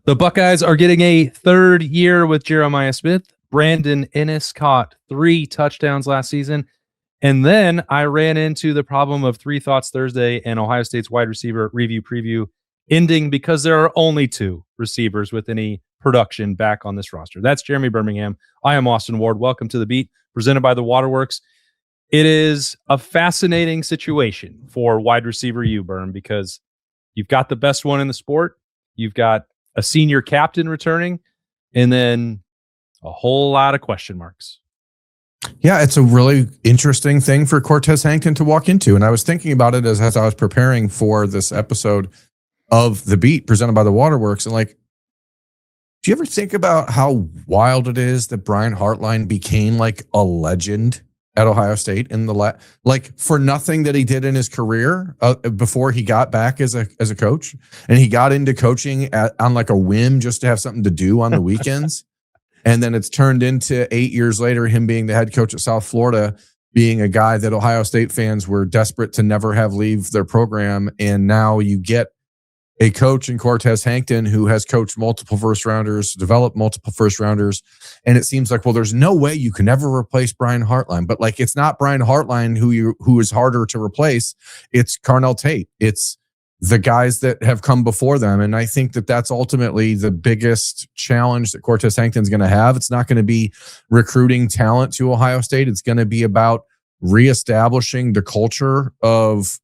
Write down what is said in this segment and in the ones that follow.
The Buckeyes are getting a third year with Jeremiah Smith. Brandon Ennis caught 3 touchdowns last season. And then I ran into the problem of 3 Thoughts Thursday and Ohio State's wide receiver review preview ending because there are only 2 receivers with any production back on this roster. That's Jeremy Birmingham. I am Austin Ward. Welcome to The Beat, presented by the Waterworks. It is a fascinating situation for wide receiver you, Birm, because you've got the best one in the sport. You've got a senior captain returning, and then a whole lot of question marks. Yeah, it's a really interesting thing for Cortez Hankton to walk into. And I was thinking about it as I was preparing for this episode of The Beat presented by the Waterworks. And like, do you ever think about how wild it is that Brian Hartline became like a legend at Ohio State in the like for nothing that he did in his career before he got back as a coach, and he got into coaching on like a whim just to have something to do on the weekends, and then it's turned into 8 years later him being the head coach at South Florida, being a guy that Ohio State fans were desperate to never have leave their program, and now you get a coach in Cortez Hankton who has coached multiple first rounders, developed multiple first rounders. And it seems like, well, there's no way you can ever replace Brian Hartline, but like, it's not Brian Hartline who is harder to replace. It's Carnell Tate. It's the guys that have come before them. And I think that that's ultimately the biggest challenge that Cortez Hankton's going to have. It's not going to be recruiting talent to Ohio State. It's going to be about reestablishing the culture of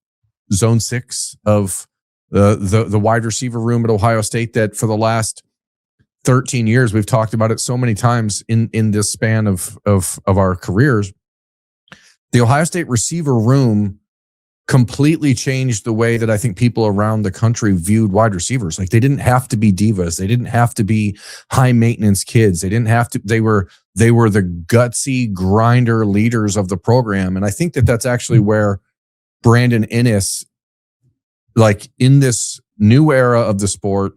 Zone 6, of the wide receiver room at Ohio State that for the last 13 years, we've talked about it so many times in this span of our careers. The Ohio State receiver room completely changed the way that I think people around the country viewed wide receivers. Like, they didn't have to be divas. They didn't have to be high maintenance kids. They didn't have to, they were the gutsy grinder leaders of the program. And I think that that's actually where Brandon Ennis, like in this new era of the sport,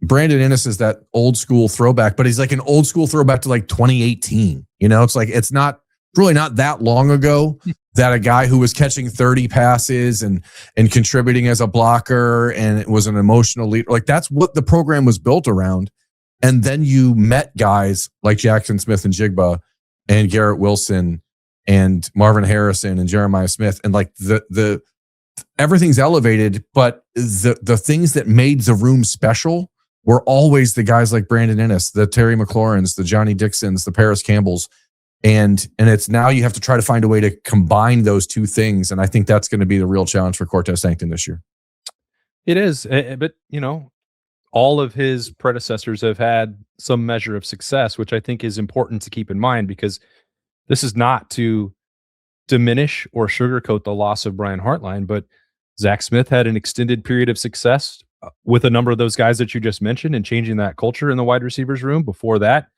Brandon Ennis is that old school throwback, but he's like an old school throwback to like 2018. You know, it's like, it's not really not that long ago that a guy who was catching 30 passes and contributing as a blocker and it was an emotional leader, like that's what the program was built around. And then you met guys like Jackson Smith and Jigba and Garrett Wilson and Marvin Harrison and Jeremiah Smith, and like the everything's elevated, but the things that made the room special were always the guys like Brandon Ennis, the Terry McLaurins, the Johnny Dixons, the Paris Campbells. And it's now you have to try to find a way to combine those two things. And I think that's going to be the real challenge for Cortez Hankton this year. It is. But, you know, all of his predecessors have had some measure of success, which I think is important to keep in mind, because this is not to diminish or sugarcoat the loss of Brian Hartline, but Zach Smith had an extended period of success with a number of those guys that you just mentioned and changing that culture in the wide receivers room. Before that,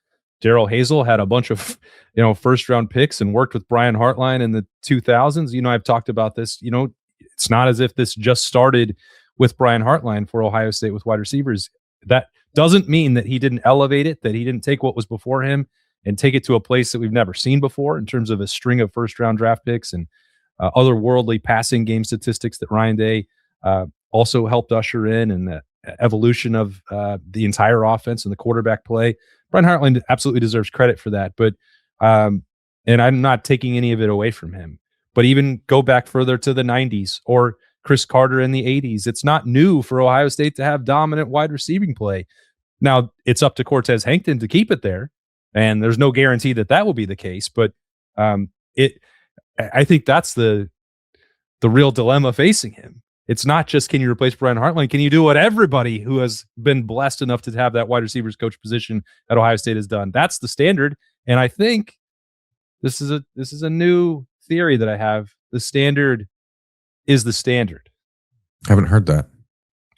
Darrell Hazel had a bunch of, you know, first round picks and worked with Brian Hartline in the 2000s. You know, I've talked about this, you know, it's not as if this just started with Brian Hartline for Ohio State with wide receivers. That doesn't mean that he didn't elevate it, that he didn't take what was before him and take it to a place that we've never seen before in terms of a string of first-round draft picks and otherworldly passing game statistics that Ryan Day also helped usher in, and the evolution of the entire offense and the quarterback play. Brian Hartline absolutely deserves credit for that, but and I'm not taking any of it away from him. But even go back further to the 90s or Chris Carter in the 80s, it's not new for Ohio State to have dominant wide receiving play. Now, it's up to Cortez Hankton to keep it there, and there's no guarantee that that will be the case, but I think that's the real dilemma facing him. It's not just, can you replace Brian Hartline? Can you do what everybody who has been blessed enough to have that wide receivers coach position at Ohio State has done? That's the standard. And I think this is a new theory that I have. The standard is the standard. I haven't heard that.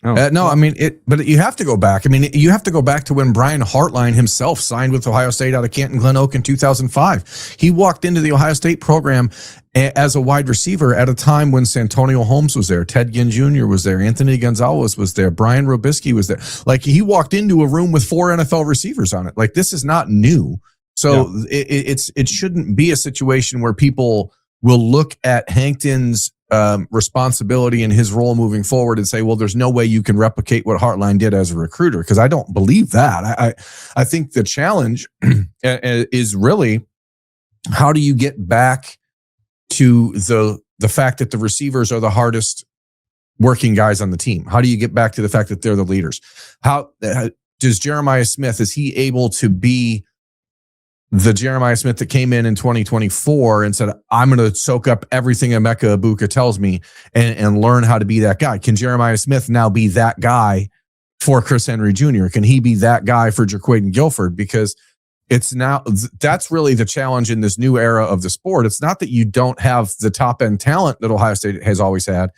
Oh, no, I mean, but you have to go back. I mean, you have to go back to when Brian Hartline himself signed with Ohio State out of Canton Glen Oak in 2005. He walked into the Ohio State program as a wide receiver at a time when Santonio Holmes was there, Ted Ginn Jr. was there, Anthony Gonzalez was there, Brian Robisky was there. Like, he walked into a room with 4 NFL receivers on it. Like, this is not new. So it shouldn't be a situation where people will look at Hankton's responsibility in his role moving forward and say, well, there's no way you can replicate what Hartline did as a recruiter, because I don't believe that. I think the challenge is really, how do you get back to the fact that the receivers are the hardest working guys on the team? How do you get back to the fact that they're the leaders? How does Jeremiah Smith, is he able to be the Jeremiah Smith that came in 2024 and said, I'm going to soak up everything Emeka Egbuka tells me and learn how to be that guy? Can Jeremiah Smith now be that guy for Chris Henry Jr.? Can he be that guy for Jaquaden Guilford? Because it's now, that's really the challenge in this new era of the sport. It's not that you don't have the top end talent that Ohio State has always had.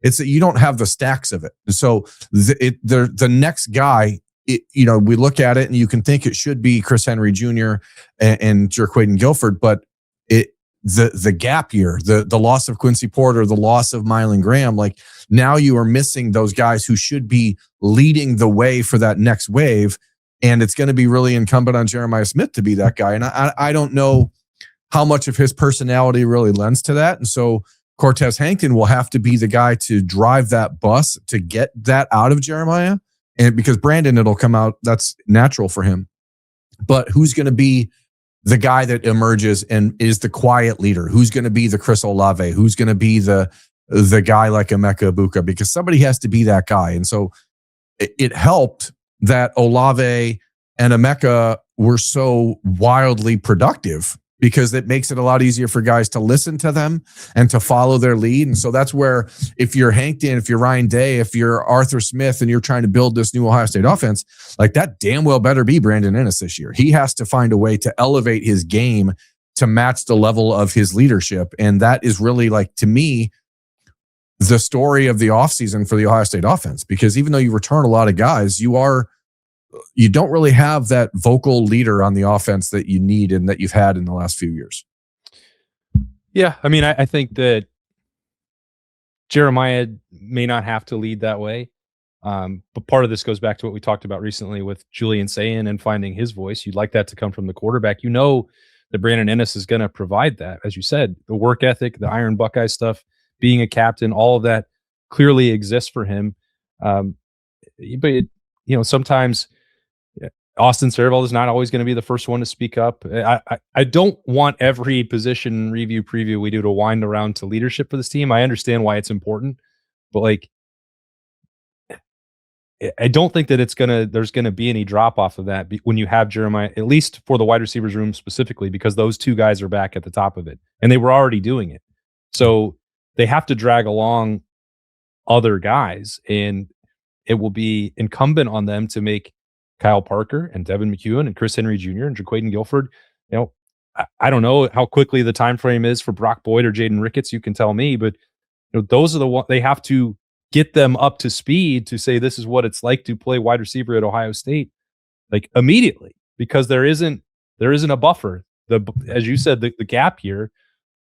It's that you don't have the stacks of it. So the next guy, we look at it and you can think it should be Chris Henry Jr. and Jaquaden Guilford, but the gap year, the loss of Quincy Porter, the loss of Mylan Graham, like now you are missing those guys who should be leading the way for that next wave. And it's going to be really incumbent on Jeremiah Smith to be that guy. And I don't know how much of his personality really lends to that. And so Cortez Hankton will have to be the guy to drive that bus to get that out of Jeremiah. And because Brandon, it'll come out, that's natural for him. But who's going to be the guy that emerges and is the quiet leader? Who's going to be the Chris Olave? Who's going to be the guy like Emeka Egbuka? Because somebody has to be that guy. And so it helped that Olave and Emeka were so wildly productive, because it makes it a lot easier for guys to listen to them and to follow their lead. And so that's where, if you're Hankton, if you're Ryan Day, if you're Arthur Smith, and you're trying to build this new Ohio State offense, like that damn well better be Brandon Ennis this year. He has to find a way to elevate his game to match the level of his leadership. And that is really, like, to me, the story of the offseason for the Ohio State offense, because even though you return a lot of guys, you don't really have that vocal leader on the offense that you need and that you've had in the last few years. Yeah. I mean, I think that Jeremiah may not have to lead that way. But part of this goes back to what we talked about recently with Julian Sayin and finding his voice. You'd like that to come from the quarterback. You know that Brandon Ennis is going to provide that. As you said, the work ethic, the Iron Buckeye stuff, being a captain, all of that clearly exists for him. But sometimes Austin Servold is not always going to be the first one to speak up. I don't want every position review preview we do to wind around to leadership for this team. I understand why it's important, but like, I don't think that there's going to be any drop off of that when you have Jeremiah, at least for the wide receivers room specifically, because those two guys are back at the top of it and they were already doing it. So they have to drag along other guys, and it will be incumbent on them to make Kyle Parker and Devin McEwen and Chris Henry Jr. and Jaquaden Guilford. I don't know how quickly the time frame is for Brock Boyd or Jaden Ricketts. You can tell me, but those are the ones they have to get them up to speed to say this is what it's like to play wide receiver at Ohio State, like immediately, because there isn't a buffer. As you said, the gap here,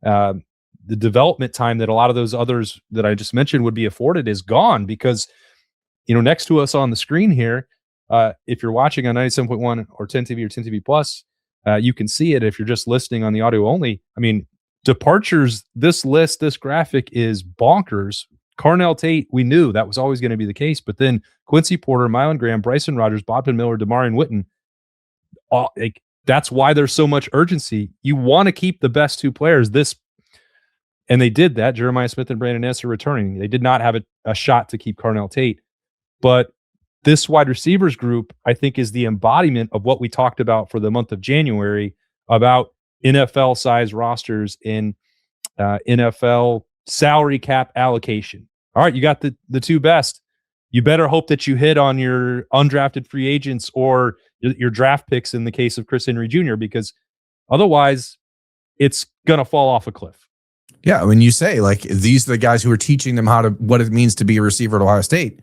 the development time that a lot of those others that I just mentioned would be afforded is gone, because next to us on the screen here, if you're watching on 97.1 or 10 TV or 10 TV Plus, you can see it. If you're just listening on the audio only, I mean, departures, this graphic is bonkers. Carnell Tate, we knew that was always going to be the case, but then Quincy Porter, Mylan Graham, Bryson Rogers, Bodman Miller, Damarian Witten, that's why there's so much urgency. You want to keep the best two players. And they did that. Jeremiah Smith and Brandon Ennis are returning. They did not have a shot to keep Carnell Tate, but this wide receivers group, I think, is the embodiment of what we talked about for the month of January about NFL size rosters in NFL salary cap allocation. All right, you got the two best. You better hope that you hit on your undrafted free agents or your draft picks in the case of Chris Henry Jr., because otherwise it's going to fall off a cliff. Yeah, when you say, like, these are the guys who are teaching them what it means to be a receiver at Ohio State,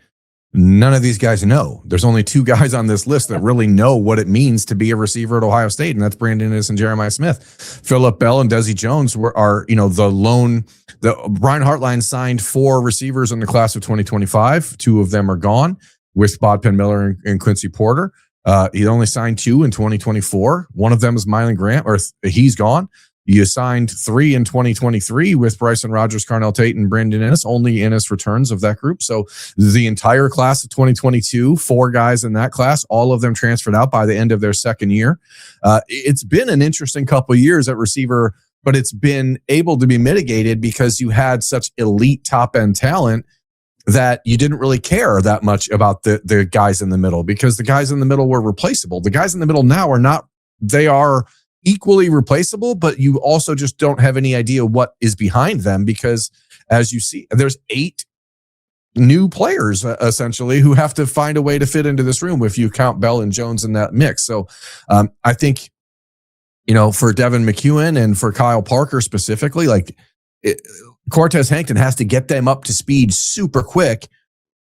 none of these guys know. There's only two guys on this list that really know what it means to be a receiver at Ohio State, and that's Brandon Ennis and Jeremiah Smith. Phillip Bell and Desi Jones are the lone. Brian Hartline signed 4 receivers in the class of 2025. 2 of them are gone with Bodman Miller and Quincy Porter. He only signed 2 in 2024. One of them is Mylan Graham, or he's gone. You signed 3 in 2023 with Bryson Rogers, Carnell Tate, and Brandon Ennis. Only Ennis returns of that group. So the entire class of 2022, 4 guys in that class, all of them transferred out by the end of their second year. It's been an interesting couple of years at receiver, but it's been able to be mitigated because you had such elite top-end talent that you didn't really care that much about the guys in the middle, because the guys in the middle were replaceable. The guys in the middle now are not. They are equally replaceable, but you also just don't have any idea what is behind them, because as you see, there's 8 new players essentially who have to find a way to fit into this room if you count Bell and Jones in that mix. So I think, for Devin McEwen and for Kyle Parker specifically, Cortez Hankton has to get them up to speed super quick,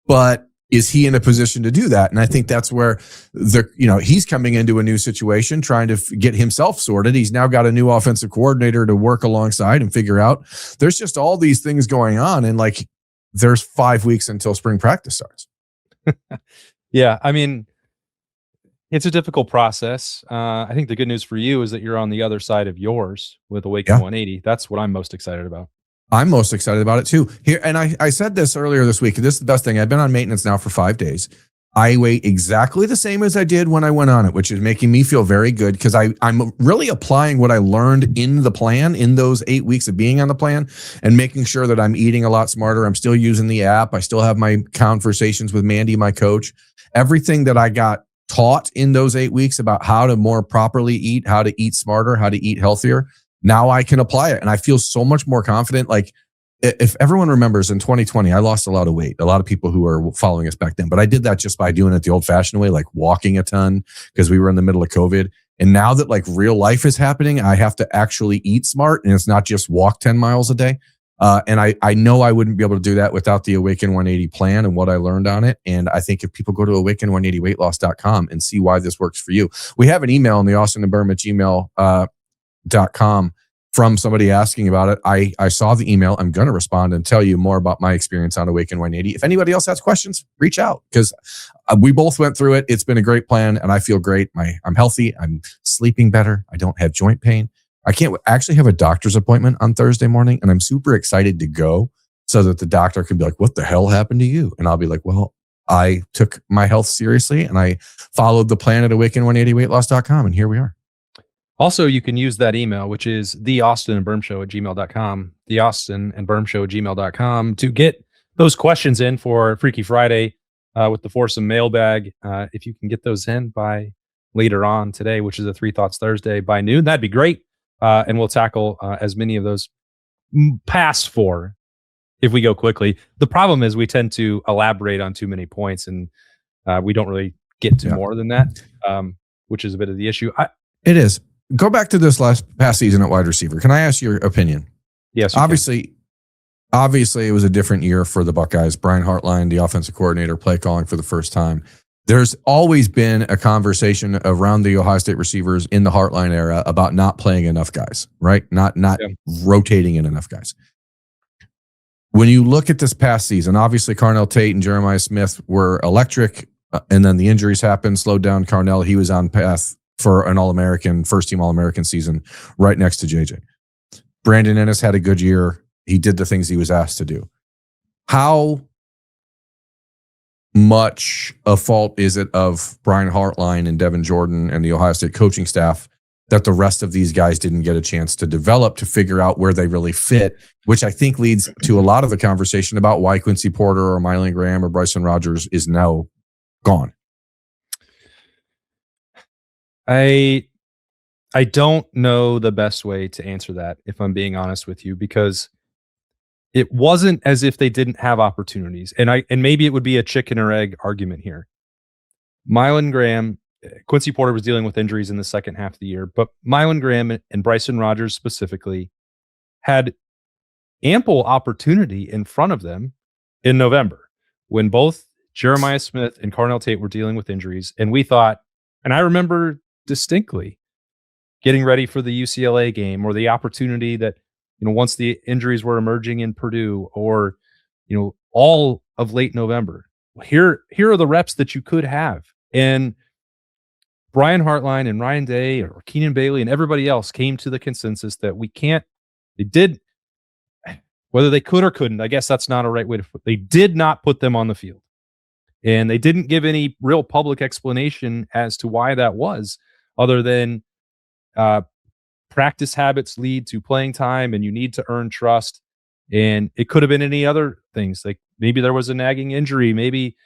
but is he in a position to do that? And I think that's where he's coming into a new situation, trying to get himself sorted. He's now got a new offensive coordinator to work alongside and figure out. There's just all these things going on. And there's 5 weeks until spring practice starts. Yeah. I mean, it's a difficult process. I think the good news for you is that you're on the other side of yours with Awaken 180. That's what I'm most excited about. I'm most excited about it too. Here, and I said this earlier this week. This is the best thing. I've been on maintenance now for 5 days. I weigh exactly the same as I did when I went on it, which is making me feel very good, because I'm really applying what I learned in the plan in those 8 weeks of being on the plan, and making sure that I'm eating a lot smarter. I'm still using the app. I still have my conversations with Mandy, my coach. Everything that I got taught in those 8 weeks about how to more properly eat, how to eat smarter, how to eat healthier, now I can apply it. And I feel so much more confident. If everyone remembers, in 2020, I lost a lot of weight. A lot of people who are following us back then, but I did that just by doing it the old fashioned way, like walking a ton, because we were in the middle of COVID. And now that real life is happening, I have to actually eat smart, and it's not just walk 10 miles a day. And I know I wouldn't be able to do that without the Awaken 180 plan and what I learned on it. And I think if people go to awaken180weightloss.com and see why this works for you, we have an email in the Austin and Birm at gmail.com from somebody asking about it. I saw the email. I'm going to respond and tell you more about my experience on Awaken 180. If anybody else has questions, reach out, because we both went through it. It's been a great plan, and I feel great. I'm healthy. I'm sleeping better. I don't have joint pain. I can't actually have a doctor's appointment on Thursday morning, and I'm super excited to go so that the doctor can be like, "What the hell happened to you?" And I'll be like, "Well, I took my health seriously, and I followed the plan at awaken180weightloss.com, and here we are." Also, you can use that email, which is theaustinandbirmshow@gmail.com, theaustinandbirmshow@gmail.com, to get those questions in for Freaky Friday with the Foursome mailbag. If you can get those in by later on today, which is a 3 Thoughts Thursday, by noon, that'd be great. And we'll tackle as many of those past 4 if we go quickly. The problem is we tend to elaborate on too many points, and we don't really get to more than that, which is a bit of the issue. It is. Go back to this past season at wide receiver. Can I ask your opinion? Yes. Obviously, it was a different year for the Buckeyes. Brian Hartline, the offensive coordinator, play calling for the first time. There's always been a conversation around the Ohio State receivers in the Hartline era about not playing enough guys, right? Not rotating in enough guys. When you look at this past season, obviously Carnell Tate and Jeremiah Smith were electric, and then the injuries happened, slowed down Carnell. He was on path for an All-American, first-team All-American season right next to JJ. Brandon Ennis had a good year. He did the things he was asked to do. How much a fault is it of Brian Hartline and Devin Jordan and the Ohio State coaching staff that the rest of these guys didn't get a chance to develop, to figure out where they really fit, which I think leads to a lot of the conversation about why Quincy Porter or Mylan Graham or Bryson Rogers is now gone? I don't know the best way to answer that, if I'm being honest with you, because it wasn't as if they didn't have opportunities. And maybe it would be a chicken or egg argument here. Mylan Graham, Quincy Porter was dealing with injuries in the second half of the year, but Mylan Graham and Bryson Rogers specifically had ample opportunity in front of them in November when both Jeremiah Smith and Carnell Tate were dealing with injuries. And we thought, and I remember distinctly getting ready for the UCLA game, or the opportunity that, once the injuries were emerging in Purdue, or, all of late November, here are the reps that you could have. And Brian Hartline and Ryan Day or Keenan Bailey and everybody else came to the consensus that they did, whether they could or couldn't, I guess that's not a right way to put. They did not put them on the field. And they didn't give any real public explanation as to why that was, other than practice habits lead to playing time and you need to earn trust. And it could have been any other things. Like maybe there was a nagging injury. Maybe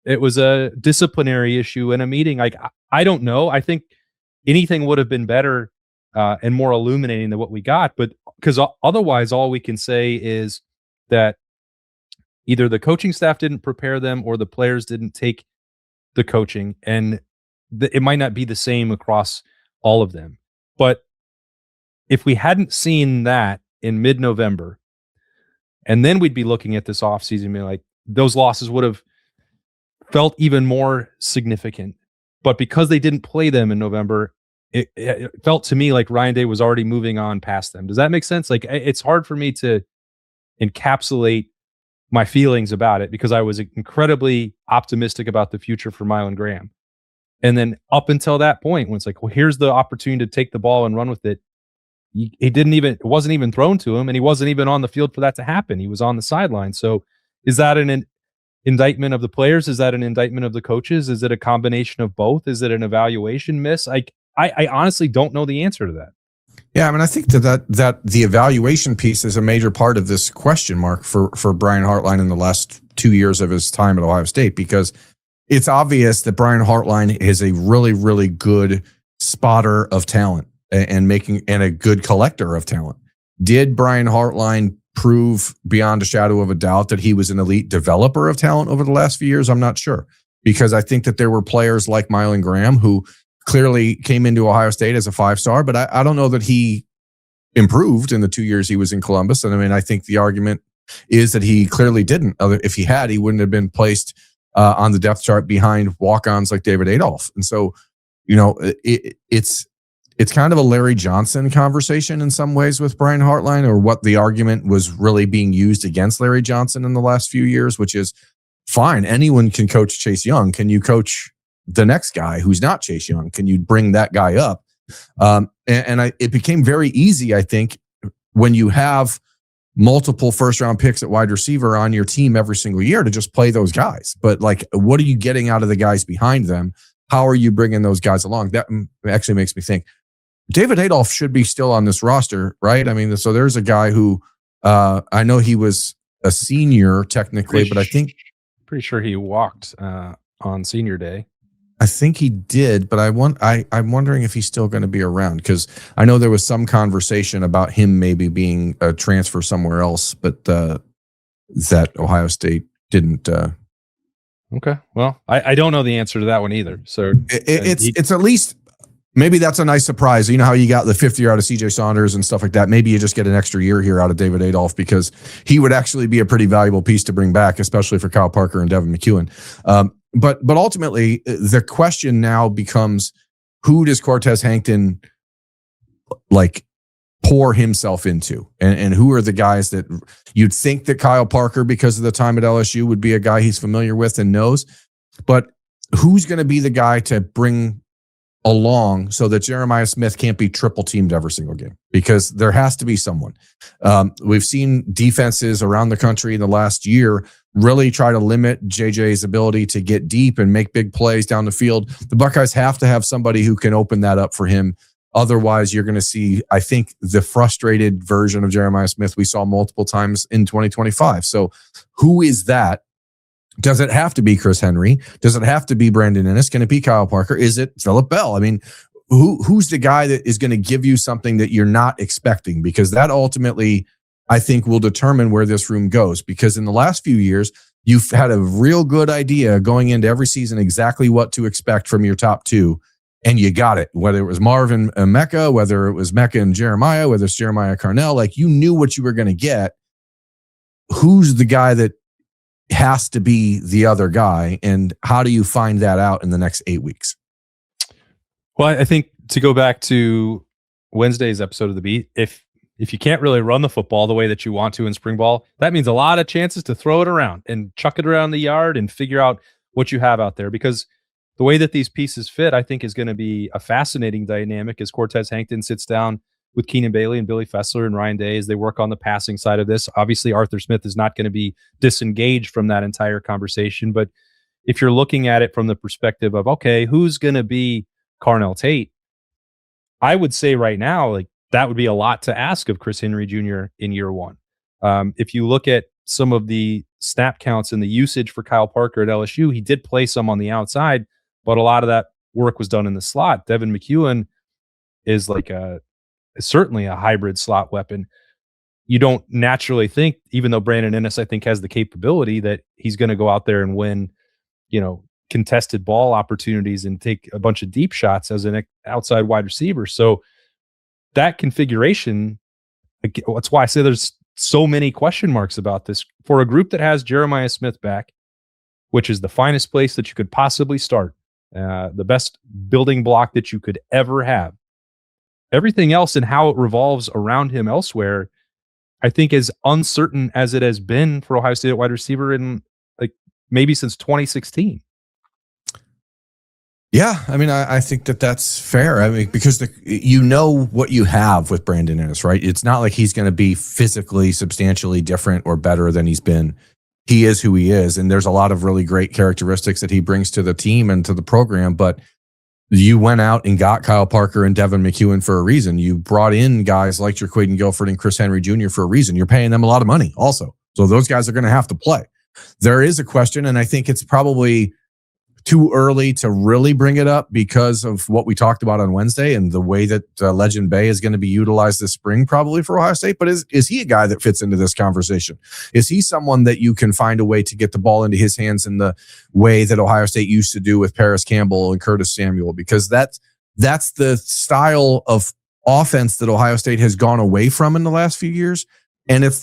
it was a disciplinary issue in a meeting. Like, I don't know. I think anything would have been better and more illuminating than what we got. But because otherwise, all we can say is that either the coaching staff didn't prepare them or the players didn't take the coaching. And it might not be the same across all of them. But if we hadn't seen that in mid-November, and then we'd be looking at this offseason and be like, those losses would have felt even more significant. But because they didn't play them in November, it felt to me like Ryan Day was already moving on past them. Does that make sense? Like, it's hard for me to encapsulate my feelings about it because I was incredibly optimistic about the future for Mylan Graham. And then up until that point, when it's like, well, here's the opportunity to take the ball and run with it, it wasn't even thrown to him, and he wasn't even on the field for that to happen. He was on the sideline. So is that an indictment of the players? Is that an indictment of the coaches? Is it a combination of both? Is it an evaluation miss? I honestly don't know the answer to that. Yeah, I mean, I think that the evaluation piece is a major part of this question mark for Brian Hartline in the last 2 years of his time at Ohio State, because it's obvious that Brian Hartline is a really, really good spotter of talent and a good collector of talent. Did Brian Hartline prove beyond a shadow of a doubt that he was an elite developer of talent over the last few years? I'm not sure, because I think that there were players like Mylan Graham who clearly came into Ohio State as a 5-star, but I don't know that he improved in the 2 years he was in Columbus. And I mean, I think the argument is that he clearly didn't. If he had, he wouldn't have been placed on the depth chart behind walk-ons like David Adolph. And so, you know, it's kind of a Larry Johnson conversation in some ways with Brian Hartline, or what the argument was really being used against Larry Johnson in the last few years, which is fine. Anyone can coach Chase Young. Can you coach the next guy who's not Chase Young? Can you bring that guy up? It became very easy, I think, when you have multiple first-round picks at wide receiver on your team every single year, to just play those guys. But like, what are you getting out of the guys behind them? How are you bringing those guys along? That actually makes me think David Adolph should be still on this roster, right? I mean, so there's a guy who I know he was a senior technically, but I think pretty sure he walked on senior day. I think he did, but I'm wondering if he's still going to be around, because I know there was some conversation about him maybe being a transfer somewhere else, but that Ohio State didn't. Okay, well, I don't know the answer to that one either. So it's at least, maybe that's a nice surprise. You know how you got the 5th year out of CJ Saunders and stuff like that. Maybe you just get an extra year here out of David Adolph, because he would actually be a pretty valuable piece to bring back, especially for Kyle Parker and Devin McEwen. But ultimately, the question now becomes, who does Cortez Hankton like pour himself into, and who are the guys that you'd think that Kyle Parker, because of the time at LSU, would be a guy he's familiar with and knows, but who's going to be the guy to bring along so that Jeremiah Smith can't be triple teamed every single game? Because there has to be someone. We've seen defenses around the country in the last year really try to limit JJ's ability to get deep and make big plays down the field. The Buckeyes have to have somebody who can open that up for him. Otherwise, you're going to see, I think, the frustrated version of Jeremiah Smith we saw multiple times in 2025. So who is that? Does it have to be Chris Henry? Does it have to be Brandon Ennis? Can it be Kyle Parker? Is it Phillip Bell? I mean, who's the guy that is going to give you something that you're not expecting? Because that ultimately, I think, will determine where this room goes. Because in the last few years, you've had a real good idea going into every season exactly what to expect from your top two, and you got it. Whether it was Marvin and Mecca, whether it was Mecca and Jeremiah, whether it's Jeremiah Carnell, like, you knew what you were going to get. Who's the guy that has to be the other guy, and how do you find that out in the next 8 weeks? Well, I think, to go back to Wednesday's episode of The Beat, if you can't really run the football the way that you want to in spring ball, that means a lot of chances to throw it around and chuck it around the yard and figure out what you have out there. Because the way that these pieces fit, I think, is going to be a fascinating dynamic as Cortez Hankton sits down with Keenan Bailey and Billy Fessler and Ryan Day as they work on the passing side of this. Obviously, Arthur Smith is not going to be disengaged from that entire conversation. But if you're looking at it from the perspective of, okay, who's going to be Carnell Tate? I would say right now, like, that would be a lot to ask of Chris Henry Jr. in year one. If you look at some of the snap counts and the usage for Kyle Parker at LSU, he did play some on the outside, but a lot of that work was done in the slot. Devin McEwen is certainly a hybrid slot weapon. You don't naturally think, even though Brandon Ennis, I think, has the capability, that he's going to go out there and win, contested ball opportunities and take a bunch of deep shots as an outside wide receiver. So that configuration, that's why I say there's so many question marks about this. For a group that has Jeremiah Smith back, which is the finest place that you could possibly start, the best building block that you could ever have, everything else and how it revolves around him elsewhere, I think, is uncertain as it has been for Ohio State at wide receiver in maybe since 2016. Yeah, I mean, I think that's fair. I mean, because what you have with Brandon Ennis, right? It's not like he's going to be physically substantially different or better than he's been. He is who he is, and there's a lot of really great characteristics that he brings to the team and to the program. But you went out and got Kyle Parker and Devin McEwen for a reason. You brought in guys like Jaquaden Guilford and Chris Henry Jr. for a reason. You're paying them a lot of money also. So those guys are going to have to play. There is a question, and I think it's probably too early to really bring it up because of what we talked about on Wednesday and the way that Legend Bay is going to be utilized this spring probably for Ohio State. But is he a guy that fits into this conversation? Is he someone that you can find a way to get the ball into his hands in the way that Ohio State used to do with Paris Campbell and Curtis Samuel? Because that's the style of offense that Ohio State has gone away from in the last few years. And it's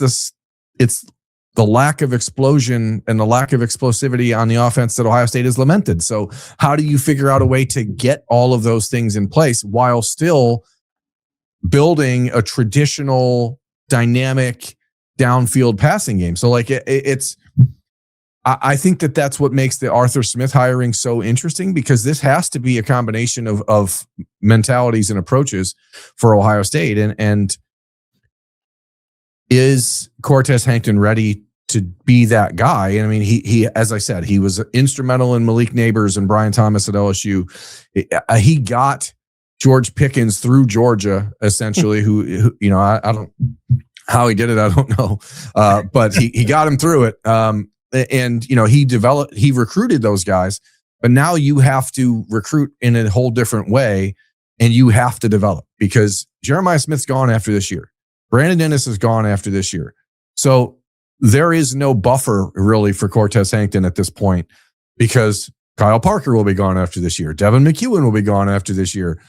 the lack of explosion and the lack of explosivity on the offense that Ohio State has lamented. So how do you figure out a way to get all of those things in place while still building a traditional dynamic downfield passing game? So I think that's what makes the Arthur Smith hiring so interesting, because this has to be a combination of mentalities and approaches for Ohio State. And is Cortez Hankton ready to be that guy? I mean, he, as I said, he was instrumental in Malik Neighbors and Brian Thomas at LSU. He got George Pickens through Georgia, essentially, who I don't, how he did it, I don't know. But he got him through it. And he recruited those guys, but now you have to recruit in a whole different way, and you have to develop, because Jeremiah Smith's gone after this year. Brandon Ennis is gone after this year. So there is no buffer really for Cortez Hankton at this point, because Kyle Parker will be gone after this year. Devin McEwen will be gone after this year.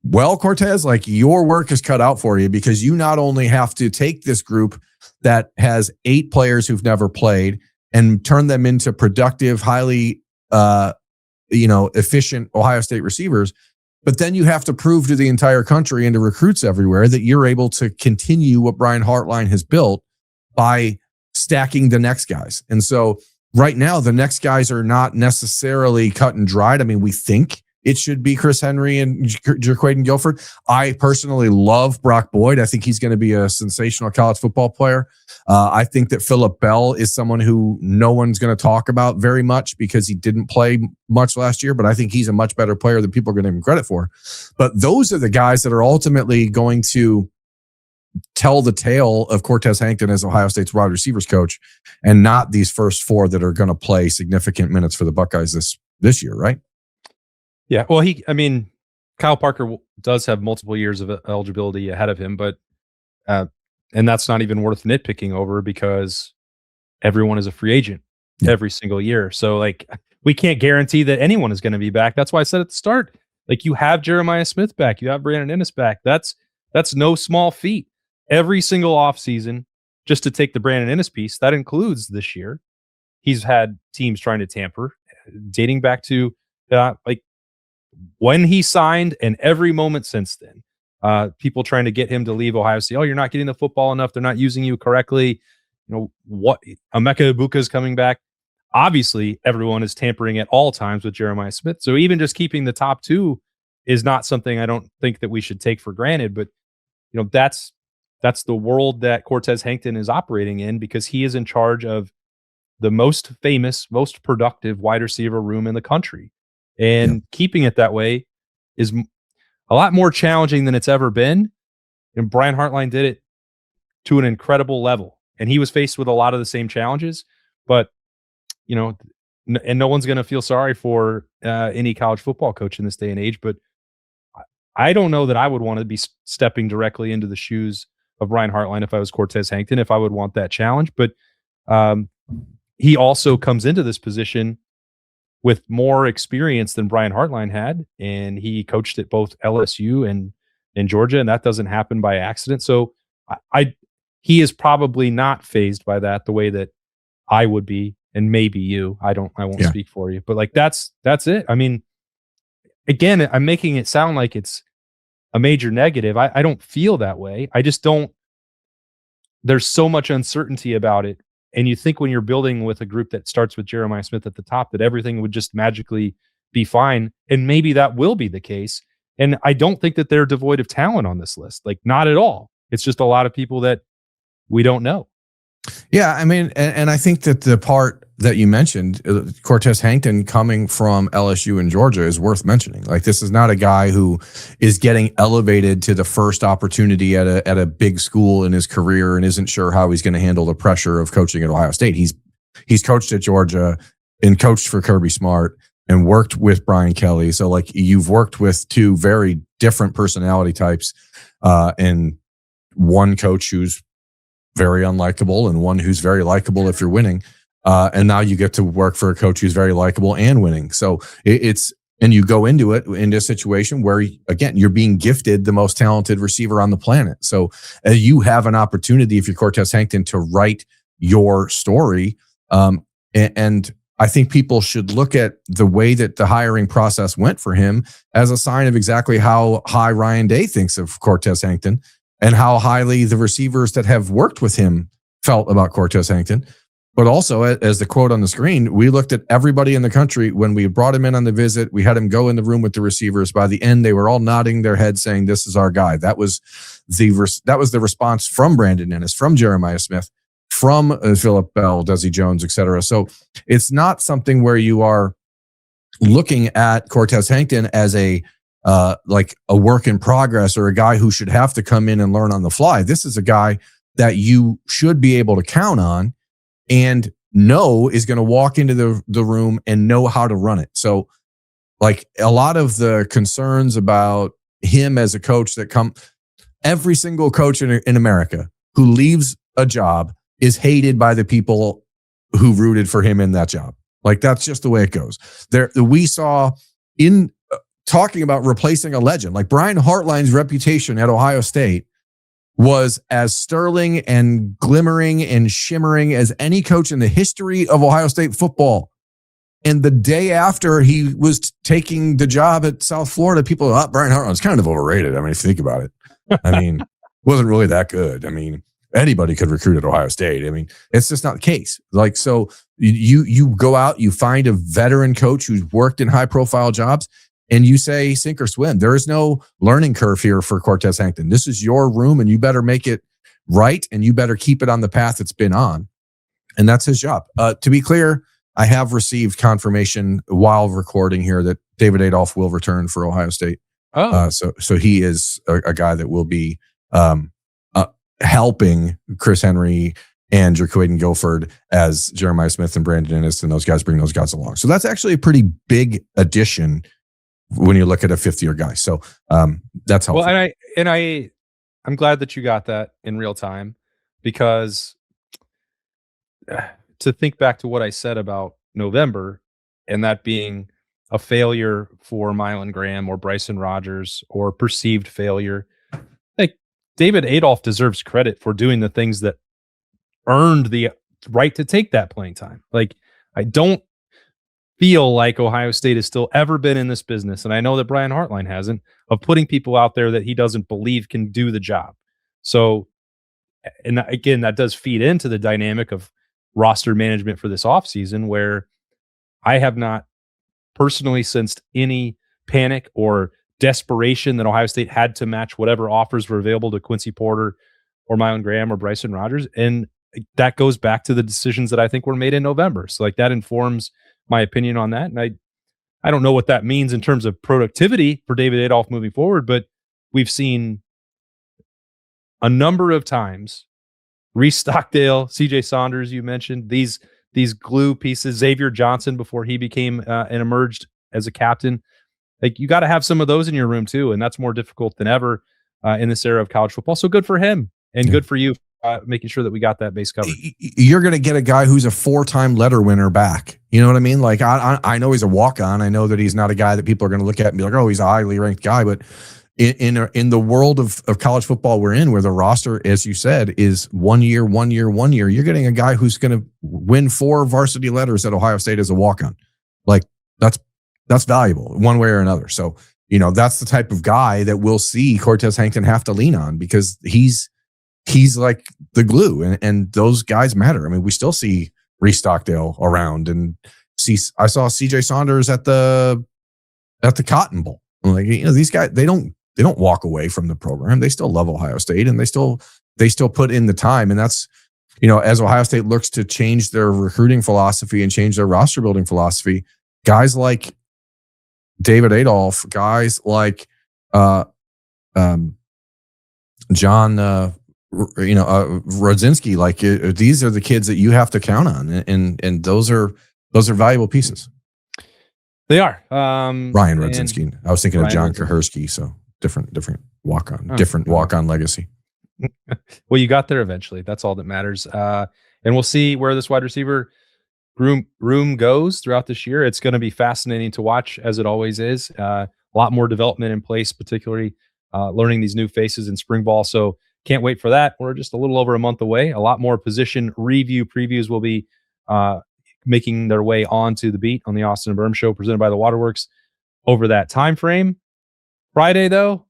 Well, Cortez, your work is cut out for you, because you not only have to take this group that has 8 players who've never played and turn them into productive, highly, efficient Ohio State receivers, but then you have to prove to the entire country and to recruits everywhere that you're able to continue what Brian Hartline has built by stacking the next guys. And so right now, the next guys are not necessarily cut and dried. I mean, we think it should be Chris Henry and Jaquaden Guilford. I personally love Brock Boyd. I think he's going to be a sensational college football player. I think that Phillip Bell is someone who no one's going to talk about very much because he didn't play much last year, but I think he's a much better player than people are going to give him credit for. But those are the guys that are ultimately going to tell the tale of Cortez Hankton as Ohio State's wide receivers coach, and not these first 4 that are going to play significant minutes for the Buckeyes this year, right? Yeah, well, Kyle Parker does have multiple years of eligibility ahead of him, but and that's not even worth nitpicking over, because everyone is a free agent every single year. So we can't guarantee that anyone is going to be back. That's why I said at the start, you have Jeremiah Smith back, you have Brandon Ennis back. That's no small feat. Every single offseason, just to take the Brandon Ennis piece, that includes this year, he's had teams trying to tamper, dating back to when he signed and every moment since then. People trying to get him to leave Ohio State. Oh, you're not getting the football enough. They're not using you correctly. What? Emeka Ibuka is coming back. obviously everyone is tampering at all times with Jeremiah Smith. So even just keeping the top two is not something I don't think that we should take for granted. But that's the world that Cortez Hankton is operating in, because he is in charge of the most famous, most productive wide receiver room in the country. And keeping it that way is a lot more challenging than it's ever been. And Brian Hartline did it to an incredible level. And he was faced with a lot of the same challenges, but and no one's going to feel sorry for any college football coach in this day and age. But I don't know that I would want to be stepping directly into the shoes of Brian Hartline if I was Cortez Hankton, if I would want that challenge. But he also comes into this position with more experience than Brian Hartline had, and he coached at both LSU and Georgia, and that doesn't happen by accident. So he is probably not fazed by that the way that I would be, and maybe you. I won't speak for you, but like that's it. I mean, again, I'm making it sound like it's a major negative. I don't feel that way. I just don't. There's so much uncertainty about it. And you think when you're building with a group that starts with Jeremiah Smith at the top, that everything would just magically be fine. And maybe that will be the case. And I don't think that they're devoid of talent on this list. Like, not at all. It's just a lot of people that we don't know. Yeah, I mean, and I think that the part that you mentioned, Cortez Hankton coming from LSU and Georgia, is worth mentioning. Like, this is not a guy who is getting elevated to the first opportunity at a big school in his career and isn't sure how he's going to handle the pressure of coaching at Ohio State. He's coached at Georgia and coached for Kirby Smart and worked with Brian Kelly. So like, you've worked with two very different personality types, and one coach who's very unlikable and one who's very likable if you're winning. And now you get to work for a coach who's very likable and winning. So and you go into a situation where, again, you're being gifted the most talented receiver on the planet. So you have an opportunity, if you're Cortez Hankton, to write your story. And I think people should look at the way that the hiring process went for him as a sign of exactly how high Ryan Day thinks of Cortez Hankton, and how highly the receivers that have worked with him felt about Cortez Hankton. But also, as the quote on the screen, we looked at everybody in the country when we brought him in on the visit. We had him go in the room with the receivers. By the end, they were all nodding their heads saying, "This is our guy." That was the response from Brandon Ennis, from Jeremiah Smith, from Phillip Bell, Desi Jones, etc. So it's not something where you are looking at Cortez Hankton as like a work in progress or a guy who should have to come in and learn on the fly. This is a guy that you should be able to count on and know is going to walk into the room and know how to run it. So like, a lot of the concerns about him as a coach that every single coach in America who leaves a job is hated by the people who rooted for him in that job. Like, that's just the way it goes. We saw in talking about replacing a legend, like Brian Hartline's reputation at Ohio State was as sterling and glimmering and shimmering as any coach in the history of Ohio State football. And the day after he was taking the job at South Florida, people thought, Brian Hartline's kind of overrated. I mean, if you think about it, I mean, wasn't really that good. I mean, anybody could recruit at Ohio State. I mean, it's just not the case. Like, so you go out, you find a veteran coach who's worked in high profile jobs, and you say sink or swim. There is no learning curve here for Cortez Hankton. This is your room, and you better make it right, and you better keep it on the path it's been on. And that's his job. To be clear, I have received confirmation while recording here that David Adolph will return for Ohio State. So he is a guy that will be helping Chris Henry and Jaquaden Guilford as Jeremiah Smith and Brandon Ennis and those guys bring those guys along. So that's actually a pretty big addition when you look at a fifth-year guy. So that's helpful. Well, I'm glad that you got that in real time, because to think back to what I said about November and that being a failure for Mylan Graham or Bryson Rogers, or perceived failure, like, David Adolph deserves credit for doing the things that earned the right to take that playing time. Like, I don't feel like Ohio State has still ever been in this business, and I know that Brian Hartline hasn't, of putting people out there that he doesn't believe can do the job. So, and again, that does feed into the dynamic of roster management for this offseason, where I have not personally sensed any panic or desperation that Ohio State had to match whatever offers were available to Quincy Porter or Mylan Graham or Bryson Rogers. And that goes back to the decisions that I think were made in November. So like that informs my opinion on that. And I don't know what that means in terms of productivity for David Adolph moving forward, but we've seen a number of times Reese Stockdale, CJ Saunders, you mentioned these glue pieces, Xavier Johnson before he became and emerged as a captain. Like you got to have some of those in your room too. And that's more difficult than ever in this era of college football. So good for him and good for you making sure that we got that base covered. You're going to get a guy who's a 4-time letter winner back. You know what I mean? Like I know he's a walk-on. I know that he's not a guy that people are going to look at and be like, oh, he's a highly ranked guy. But in the world of college football we're in, where the roster, as you said, is 1 year, you're getting a guy who's going to win 4 varsity letters at Ohio State as a walk-on. Like that's valuable one way or another. So, you know, that's the type of guy that we'll see Cortez Hankton have to lean on, because he's like the glue, and those guys matter. I mean, we still see Reese Stockdale around, and I saw CJ Saunders at the Cotton Bowl. Like, you know, these guys, they don't walk away from the program. They still love Ohio State, and they still put in the time. And that's, you know, as Ohio State looks to change their recruiting philosophy and change their roster building philosophy, guys like David Adolph, guys like John Rodzinski, like these are the kids that you have to count on, and those are valuable pieces. They are. Ryan Rodzinski. I was thinking of John Kahersky, so different walk-on, different walk-on legacy. Well, you got there eventually. That's all that matters. And we'll see where this wide receiver room goes throughout this year. It's going to be fascinating to watch, as it always is. A lot more development in place, particularly learning these new faces in spring ball. So can't wait for that. We're just a little over a month away. A lot more position previews will be making their way onto the beat on the Austin Birm Show, presented by the Waterworks, over that time frame. Friday, though,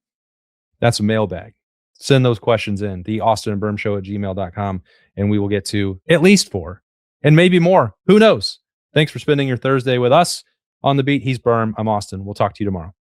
that's a mailbag. Send those questions in, the Austin Birm Show at gmail.com, and we will get to at least 4 and maybe more. Who knows? Thanks for spending your Thursday with us on the beat. He's Birm. I'm Austin. We'll talk to you tomorrow.